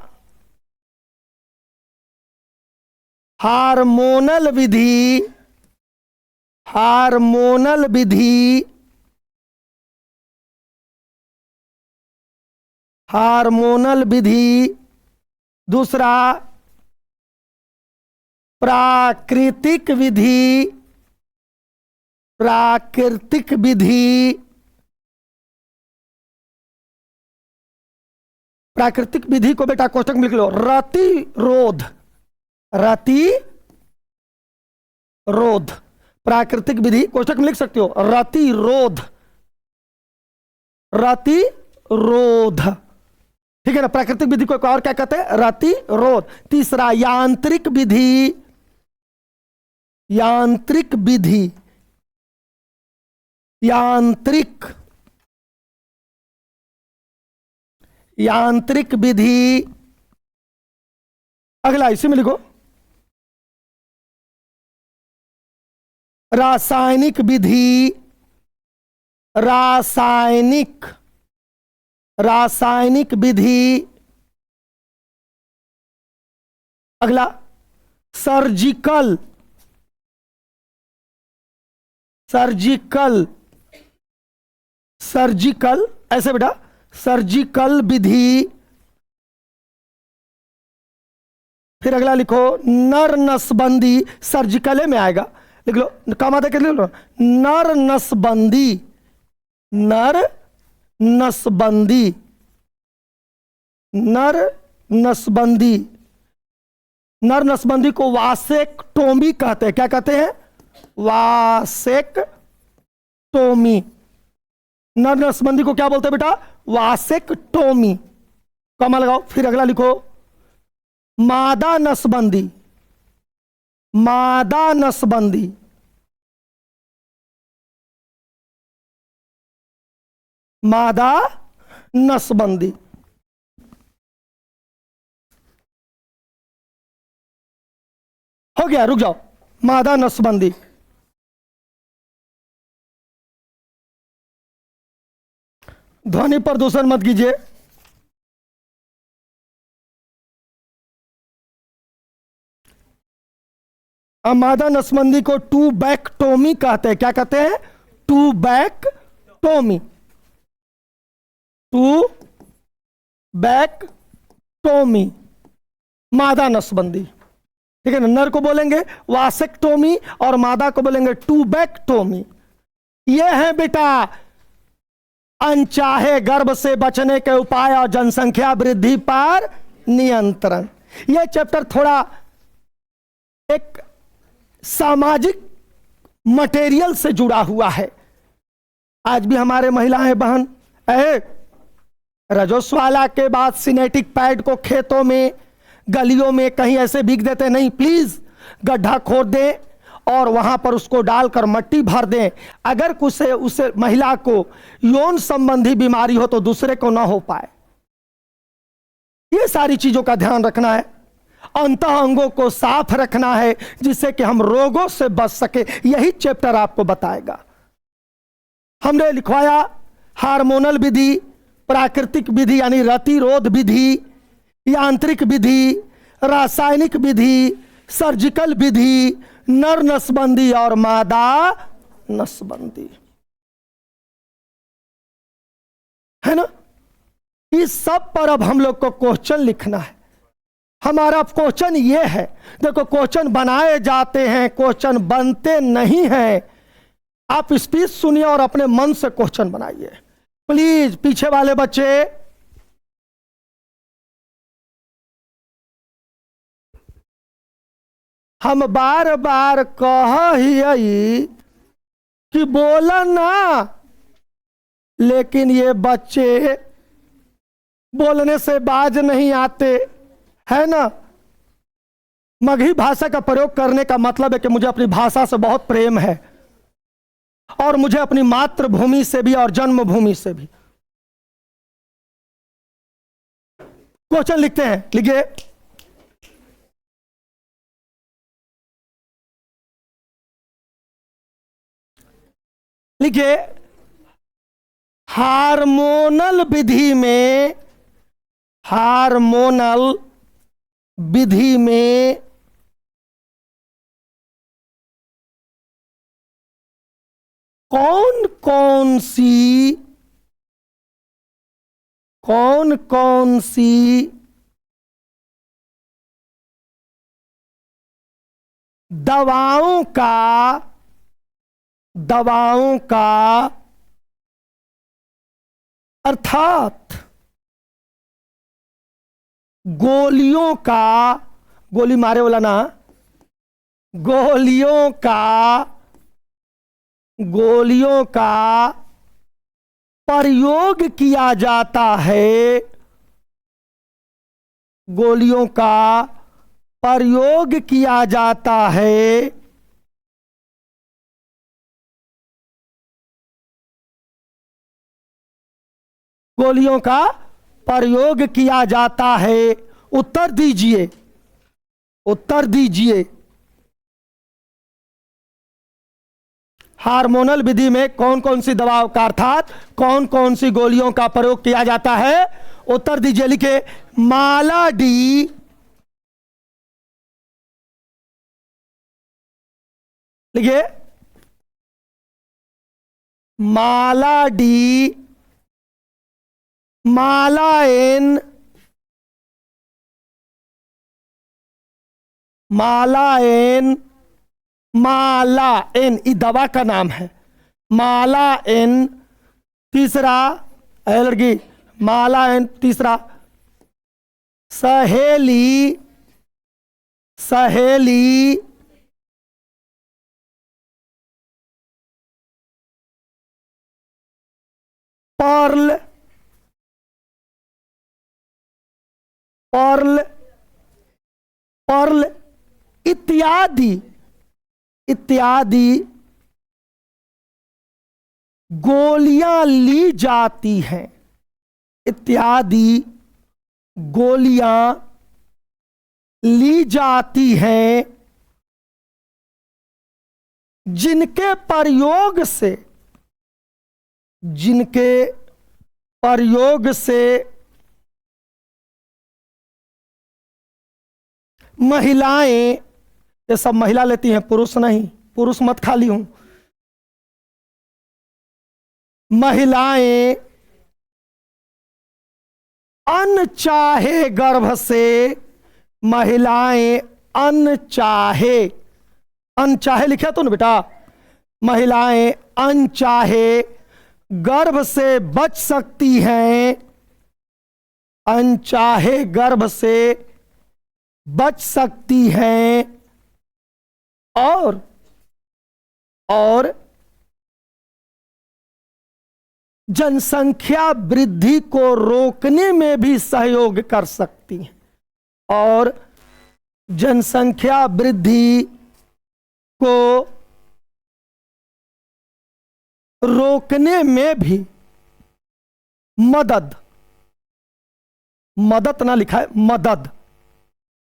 हार्मोनल विधि। हार्मोनल विधि, हार्मोनल विधि। दूसरा, प्राकृतिक विधि। प्राकृतिक विधि। प्राकृतिक विधि को बेटा कोष्टक में लिख लो, रतिरोध। रतिरोध, प्राकृतिक विधि कोष्टक में लिख सकते हो, रतिरोध। रतिरोध, ठीक है ना। प्राकृतिक विधि को और क्या कहते हैं? रतिरोध। तीसरा, यांत्रिक विधि। यांत्रिक विधि, यांत्रिक, यांत्रिक विधि। अगला इसी में लिखो, रासायनिक विधि। रासायनिक, रासायनिक विधि। अगला, सर्जिकल। सर्जिकल, सर्जिकल, ऐसे बेटा, सर्जिकल विधि। फिर अगला लिखो, नर नसबंदी। सर्जिकल में आएगा, लिख लो, कमा दे के लिख लो, नर नसबंदी। नर नसबंदी, नर नसबंदी। नर नसबंदी को वासेक्टोमी कहते हैं। क्या कहते हैं? वासेक्टोमी। नर नसबंदी को क्या बोलते हैं बेटा? वासेक्टोमी। कमा लगाओ। फिर अगला लिखो, मादा नसबंदी। मादा नसबंदी, मादा नसबंदी। हो गया, रुक जाओ। मादा नसबंदी, ध्वनि प्रदूषण मत कीजिए। मादा नसबंदी को टूबैक्टोमी कहते हैं। क्या कहते हैं? टूबैक्टोमी। टूबैक्टोमी, मादा नसबंदी, ठीक है ना। नर को बोलेंगे वासेक्टोमी और मादा को बोलेंगे टूबैक्टोमी। ये है बेटा अनचाहे गर्भ से बचने के उपाय और जनसंख्या वृद्धि पर नियंत्रण। यह चैप्टर थोड़ा एक सामाजिक मटेरियल से जुड़ा हुआ है। आज भी हमारे महिलाएं बहन रजोस्वाला के बाद सिनेटिक पैड को खेतों में, गलियों में कहीं ऐसे बिक देते नहीं। प्लीज गड्ढा खोद दें और वहां पर उसको डालकर मट्टी भर दें। अगर कुछ उसे महिला को यौन संबंधी बीमारी हो तो दूसरे को ना हो पाए। ये सारी चीजों का ध्यान रखना है। अंतः अंगों को साफ रखना है जिससे कि हम रोगों से बच सके। यही चैप्टर आपको बताएगा। हमने लिखवाया हार्मोनल विधि, प्राकृतिक विधि यानी रतिरोध विधि, यांत्रिक विधि, रासायनिक विधि, सर्जिकल विधि, नर नसबंदी और मादा नसबंदी, है ना। इस सब पर अब हम लोग को क्वेश्चन लिखना है। हमारा क्वेश्चन ये है, देखो क्वेश्चन बनाए जाते हैं, क्वेश्चन बनते नहीं हैं। आप स्पीच सुनिए और अपने मन से क्वेश्चन बनाइए प्लीज। पीछे वाले बच्चे हम बार बार कह ही कि बोला ना, लेकिन ये बच्चे बोलने से बाज नहीं आते, है ना। मगही भाषा का प्रयोग करने का मतलब है कि मुझे अपनी भाषा से बहुत प्रेम है और मुझे अपनी मातृभूमि से भी और जन्मभूमि से भी। क्वेश्चन लिखते हैं, लिखिए। लिखिए, हार्मोनल विधि में, हार्मोनल विधि में कौन कौन सी दवाओं का अर्थात गोलियों का, गोली मारे वाला ना, गोलियों का प्रयोग किया जाता है, गोलियों का प्रयोग किया जाता है गोलियों का प्रयोग किया जाता है। उत्तर दीजिए, उत्तर दीजिए। हार्मोनल विधि में कौन कौन सी दवाओं का अर्थात कौन कौन सी गोलियों का प्रयोग किया जाता है? उत्तर दीजिए, लिखे। माला डी, लिखिए। माला डी, माला एन, माला एन, माला एन, ये दवा का नाम है। माला एन। तीसरा, लड़की, माला एन। तीसरा, सहेली, सहेली, पर्ल, पर्ल, पर्ल इत्यादि, इत्यादि गोलियां ली जाती हैं, इत्यादि गोलियां ली जाती हैं जिनके प्रयोग से, जिनके प्रयोग से महिलाएं, ये सब महिला लेती हैं, पुरुष नहीं, पुरुष मत खाली हूं। महिलाएं अनचाहे गर्भ से, महिलाएं अनचाहे, अनचाहे लिखा तो ना बेटा, महिलाएं अनचाहे गर्भ से बच सकती हैं, अनचाहे गर्भ से बच सकती हैं और जनसंख्या वृद्धि को रोकने में भी सहयोग कर सकती हैं, और जनसंख्या वृद्धि को रोकने में भी मदद, मदद ना लिखा है, मदद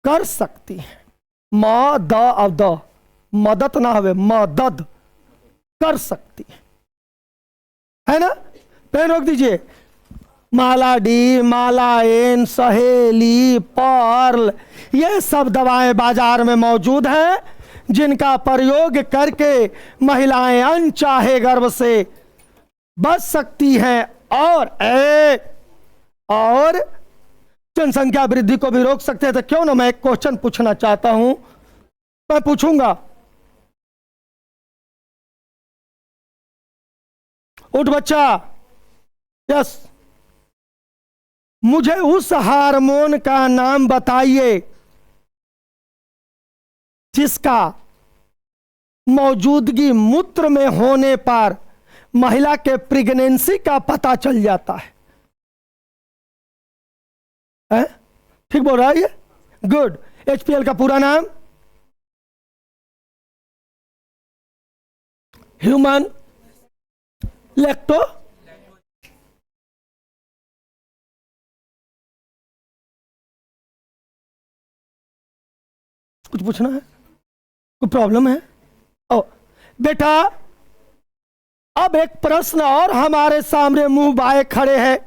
कर सकती है। द अब द, मदद ना हवे, मदद कर सकती है ना। पेन रोक दीजिए। माला डी, माला एन, सहेली, पर्ल, ये सब दवाएं बाजार में मौजूद हैं जिनका प्रयोग करके महिलाएं अनचाहे गर्भ से बच सकती हैं और जनसंख्या वृद्धि को भी रोक सकते हैं। तो क्यों ना मैं एक क्वेश्चन पूछना चाहता हूं, मैं पूछूंगा। उठ बच्चा, यस। मुझे उस हार्मोन का नाम बताइए जिसका मौजूदगी मूत्र में होने पर महिला के प्रेगनेंसी का पता चल जाता है? ठीक बोल रहा है ये? गुड। एचपीएल का पूरा नाम ह्यूमन लैक्टो कुछ पूछना है? कोई प्रॉब्लम है? ओ बेटा, अब एक प्रश्न और हमारे सामने मुंह बाए खड़े हैं।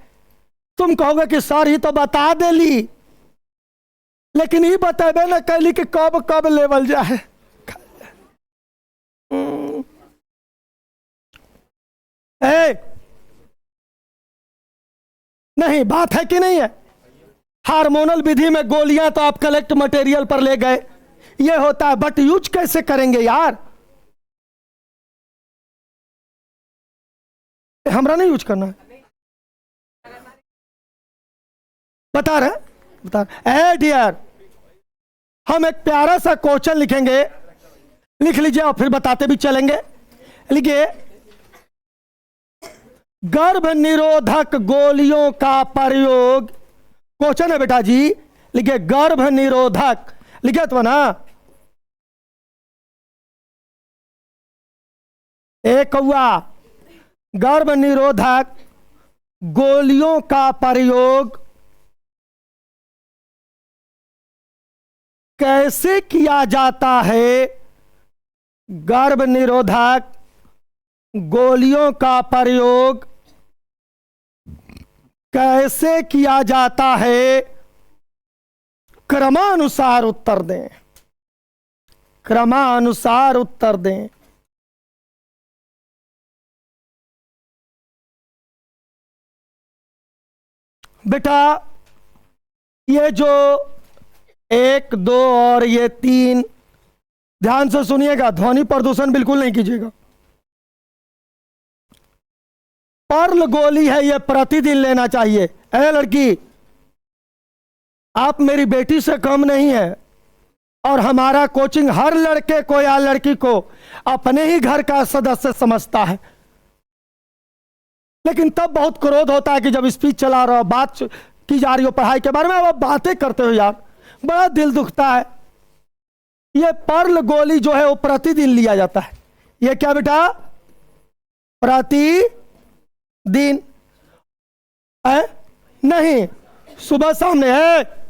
तुम कहोगे कि सर ही तो बता देली, लेकिन ये बतेबे ना कैली कि कब कब लेवल जाए। ए, नहीं, बात है कि नहीं है? हार्मोनल विधि में गोलियां तो आप कलेक्ट मटेरियल पर ले गए, ये होता है, बट यूज कैसे करेंगे यार? हमरा नहीं यूज करना है, बता रहे डियर। हम एक प्यारा सा क्वेश्चन लिखेंगे, लिख लीजिए और फिर बताते भी चलेंगे। लिखिए, गर्भ निरोधक गोलियों का प्रयोग, क्वेश्चन है बेटा जी, लिखिए गर्भ निरोधक, लिखे तो ना, एक कौआ, गर्भ निरोधक गोलियों का प्रयोग कैसे किया जाता है? गर्भ निरोधक गोलियों का प्रयोग कैसे किया जाता है? क्रमानुसार उत्तर दें, क्रमानुसार उत्तर दें। बेटा, ये जो 1, 2 और ये 3, ध्यान से सुनिएगा, ध्वनि प्रदूषण बिल्कुल नहीं कीजिएगा। पर्ल गोली है, ये प्रतिदिन लेना चाहिए। ए लड़की, आप मेरी बेटी से कम नहीं है, और हमारा कोचिंग हर लड़के को या लड़की को अपने ही घर का सदस्य समझता है। लेकिन तब बहुत क्रोध होता है कि जब स्पीच चला रहा हो, बात की जा रही हो पढ़ाई के बारे में, अब बातें करते हो यार, बड़ा दिल दुखता है। ये पर्ल गोली जो है वो प्रतिदिन लिया जाता है। ये क्या बेटा? प्रतिदिन है? नहीं, सुबह सामने है।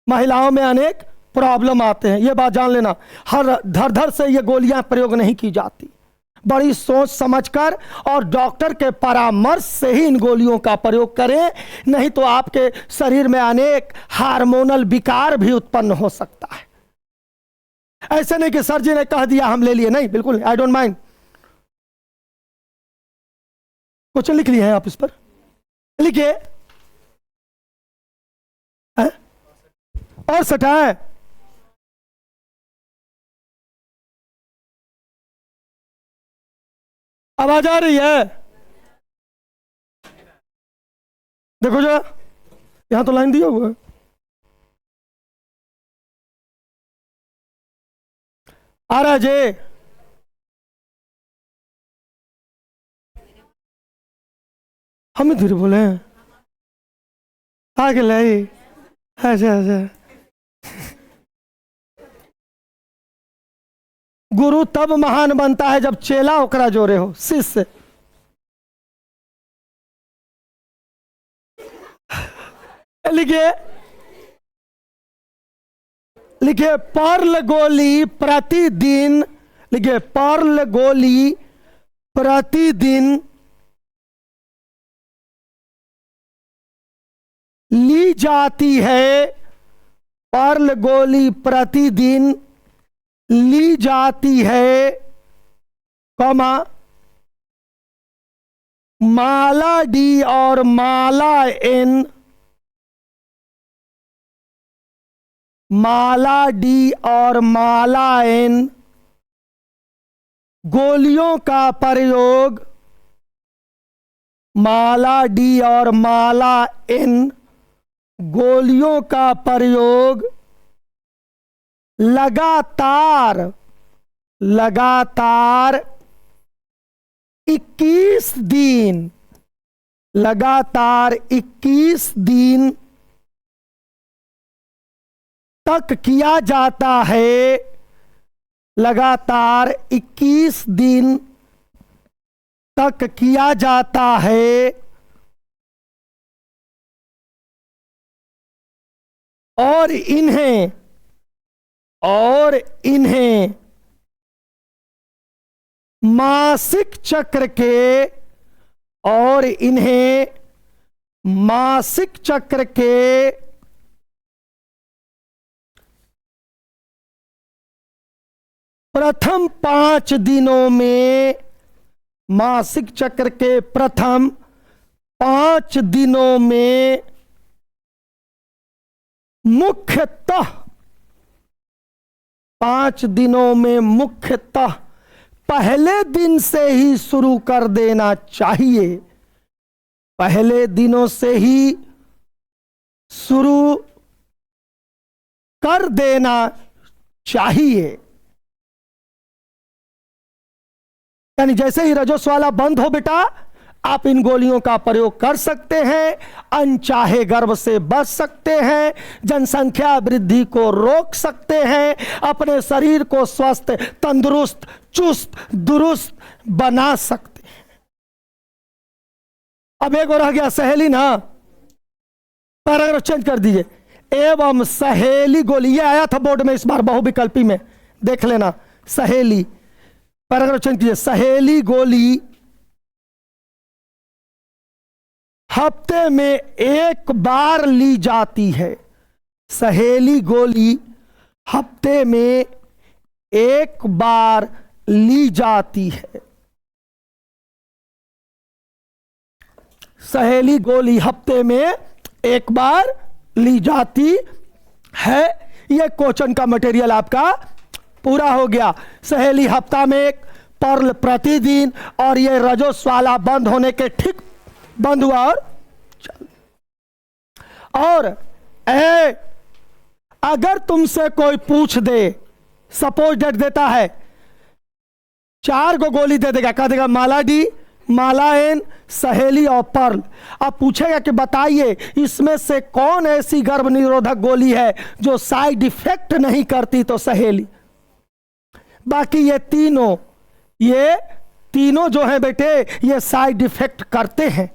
महिलाओं में अनेक प्रॉब्लम आते हैं, ये बात जान लेना। हर धर धर से ये गोलियां प्रयोग नहीं की जाती, बड़ी सोच समझकर और डॉक्टर के परामर्श से ही इन गोलियों का प्रयोग करें, नहीं तो आपके शरीर में अनेक हार्मोनल विकार भी उत्पन्न हो सकता है। ऐसे नहीं कि सर जी ने कह दिया हम ले लिए, नहीं, बिल्कुल आई डोंट माइंड। क्वेश्चन लिख लिए हैं आप, इस पर लिखिए। और सटाए, आवाज आ रही है? देखो जरा, यहां तो लाइन दिया हुआ है। आ रहा है जे? हम धीरे बोले, आगे लाई अच्छा अच्छा। गुरु तब महान बनता है जब चेला ओकरा जोरे हो, शिष्य। लिखिए लिखिए, पर्ल गोली प्रतिदिन, लिखिए पर्ल गोली प्रतिदिन ली जाती है, पर्ल गोली प्रतिदिन ली जाती है, कमा माला डी और माला एन, माला डी और माला एन गोलियों का प्रयोग, माला डी और माला एन गोलियों का प्रयोग लगातार लगातार 21 दिन, लगातार 21 दिन तक किया जाता है, लगातार 21 दिन तक किया जाता है, और इन्हें मासिक चक्र के, और इन्हें मासिक चक्र के प्रथम 5 दिनों में, मासिक चक्र के प्रथम 5 दिनों में मुख्यतः, 5 दिनों में मुख्यतः पहले दिन से ही शुरू कर देना चाहिए, पहले दिनों से ही शुरू कर देना चाहिए। यानी जैसे ही रजोस्वाला बंद हो बेटा, आप इन गोलियों का प्रयोग कर सकते हैं, अनचाहे गर्भ से बच सकते हैं, जनसंख्या वृद्धि को रोक सकते हैं, अपने शरीर को स्वस्थ, तंदुरुस्त, चुस्त दुरुस्त बना सकते हैं। अब एक और रह गया सहेली ना, पैराग्राफ चेंज कर दीजिए। एवं सहेली गोली, ये आया था बोर्ड में इस बार बहुविकल्पी में, देख लेना। सहेली, पैराग्राफ चेंज कीजिए। सहेली गोली हफ्ते में एक बार ली जाती है, सहेली गोली हफ्ते में एक बार ली जाती है, सहेली गोली हफ्ते में एक बार ली जाती है। ये क्वेश्चन का मटेरियल आपका पूरा हो गया। सहेली हफ्ता में एक, पर्ल प्रतिदिन, और ये रजोस्वाला बंद होने के ठीक बंद हुआ। और अगर तुमसे कोई पूछ दे, सपोज डेट देता है, 4 को गोली दे देगा, कह देगा माला डी, माला एन, सहेली और पर्ल। अब पूछेगा कि बताइए इसमें से कौन ऐसी गर्भ निरोधक गोली है जो साइड इफेक्ट नहीं करती, तो सहेली। बाकी ये तीनों जो हैं बेटे, ये साइड इफेक्ट करते हैं,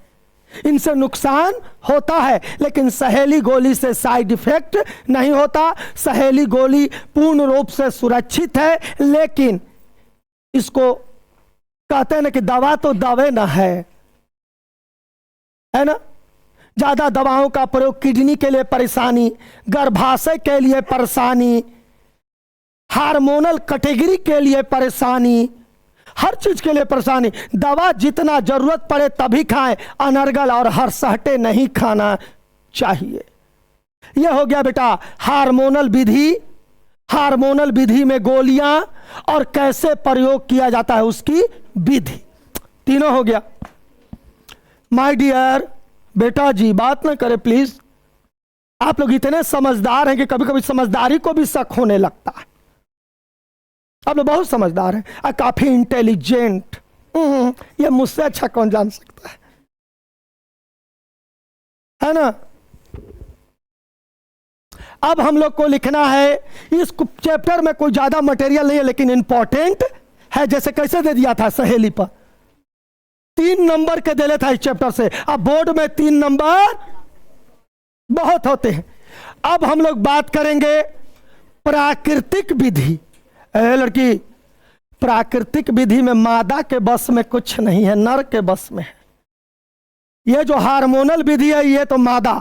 इनसे नुकसान होता है, लेकिन सहेली गोली से साइड इफेक्ट नहीं होता। सहेली गोली पूर्ण रूप से सुरक्षित है, लेकिन इसको कहते हैं ना कि दवा तो दवे ना है ना। ज्यादा दवाओं का प्रयोग किडनी के लिए परेशानी, गर्भाशय के लिए परेशानी, हार्मोनल कैटेगरी के लिए परेशानी, हर चीज के लिए परेशानी। दवा जितना जरूरत पड़े तभी खाएं, अनर्गल और हरसहटे नहीं खाना चाहिए। यह हो गया बेटा हार्मोनल विधि, हार्मोनल विधि में गोलियां और कैसे प्रयोग किया जाता है उसकी विधि, तीनों हो गया। माय डियर बेटा जी, बात ना करें प्लीज। आप लोग इतने समझदार हैं कि कभी कभी समझदारी को भी शक होने लगता है। आप लोग बहुत समझदार हैं, काफी इंटेलिजेंट। ये मुझसे अच्छा कौन जान सकता है ना। अब हम लोग को लिखना है, इस चैप्टर में कोई ज्यादा मटेरियल नहीं है लेकिन इंपॉर्टेंट है। जैसे कैसे दे दिया था सहेली पर, 3 नंबर के दे लेता इस चैप्टर से। अब बोर्ड में 3 नंबर बहुत होते हैं। अब हम लोग बात करेंगे प्राकृतिक विधि। लड़की, प्राकृतिक विधि में मादा के बस में कुछ नहीं है, नर के बस में है। ये जो हार्मोनल विधि है ये तो मादा,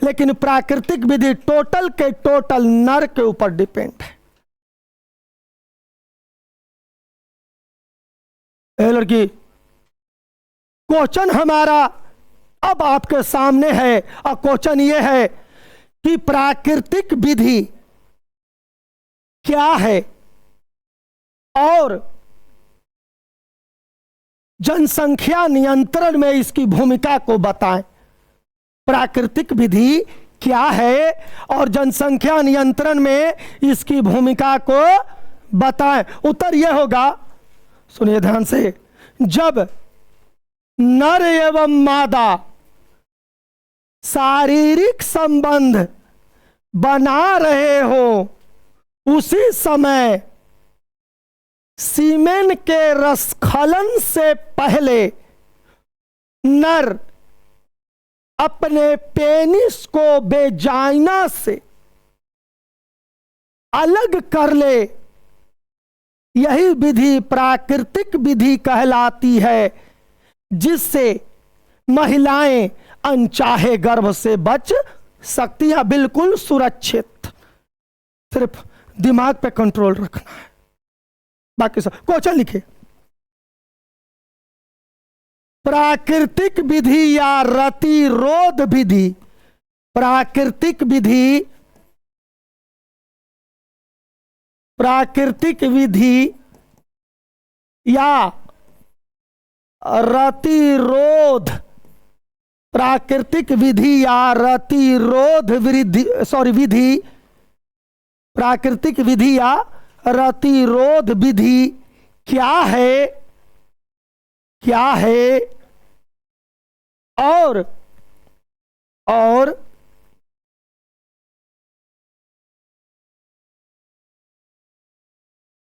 लेकिन प्राकृतिक विधि टोटल के टोटल नर के ऊपर डिपेंड है। लड़की, क्वेश्चन हमारा अब आपके सामने है, और क्वेश्चन ये है कि प्राकृतिक विधि क्या है और जनसंख्या नियंत्रण में इसकी भूमिका को बताएं। प्राकृतिक विधि क्या है और जनसंख्या नियंत्रण में इसकी भूमिका को बताएं। उत्तर यह होगा, सुनिए ध्यान से, जब नर एवं मादा शारीरिक संबंध बना रहे हो, उसी समय सीमेन के रसखलन से पहले नर अपने पेनिस को वेजाइना से अलग कर ले। यही विधि प्राकृतिक विधि कहलाती है, जिससे महिलाएं अनचाहे गर्भ से बच सकती हैं। बिल्कुल सुरक्षित, सिर्फ दिमाग पे कंट्रोल रखना है, बाकी सब। क्वेश्चन लिखे, प्राकृतिक विधि या रतिरोध विधि। प्राकृतिक विधि, प्राकृतिक विधि या रतिरोध, प्राकृतिक विधि या रतिरोध विधि, प्राकृतिक विधि या रतिरोध विधि क्या है, क्या है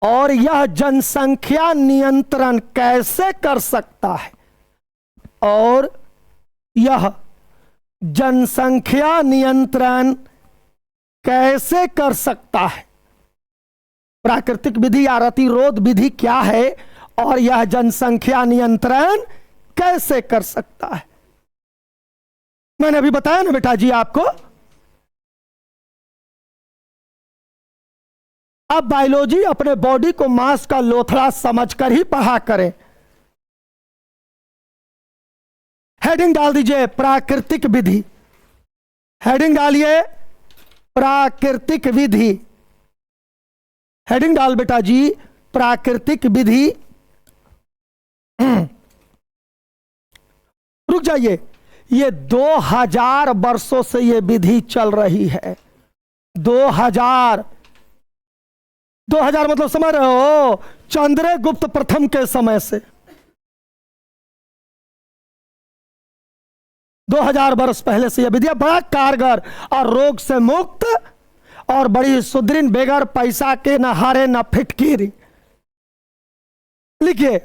और यह जनसंख्या नियंत्रण कैसे कर सकता है, और यह जनसंख्या नियंत्रण कैसे कर सकता है। प्राकृतिक विधि या रतिरोध विधि क्या है और यह जनसंख्या नियंत्रण कैसे कर सकता है। मैंने अभी बताया ना बेटा जी आपको। अब बायोलॉजी अपने बॉडी को मांस का लोथड़ा समझकर ही पढ़ा करें। हेडिंग डाल दीजिए प्राकृतिक विधि, हेडिंग डालिए प्राकृतिक विधि, हेडिंग डाल बेटा जी प्राकृतिक विधि। रुक जाइए, ये 2000 वर्षों से ये विधि चल रही है। 2000 मतलब समझ रहे हो, चंद्रगुप्त प्रथम के समय से 2000 वर्ष पहले से यह विधि बड़ा कारगर और रोग से मुक्त और बड़ी सुदृढ़, बेगर पैसा के न हारे न फिटकीरी। लिखिए,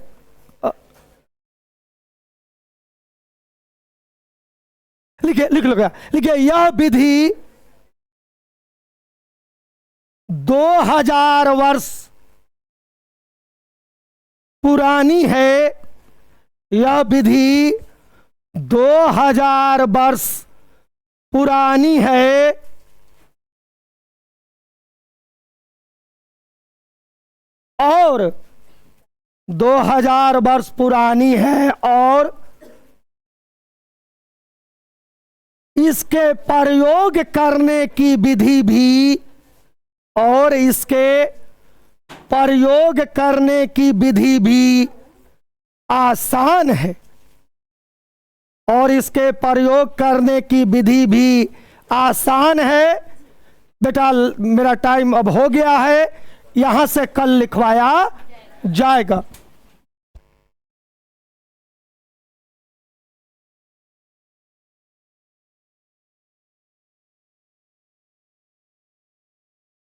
लिख लो क्या, लिखिए, यह विधि 2000 वर्ष पुरानी है। यह विधि 2000 वर्ष पुरानी है और 2000 वर्ष पुरानी है और इसके प्रयोग करने की विधि भी, और इसके प्रयोग करने की विधि भी आसान है, और इसके प्रयोग करने की विधि भी आसान है। बेटा मेरा टाइम अब हो गया है, यहां से कल लिखवाया जाएगा।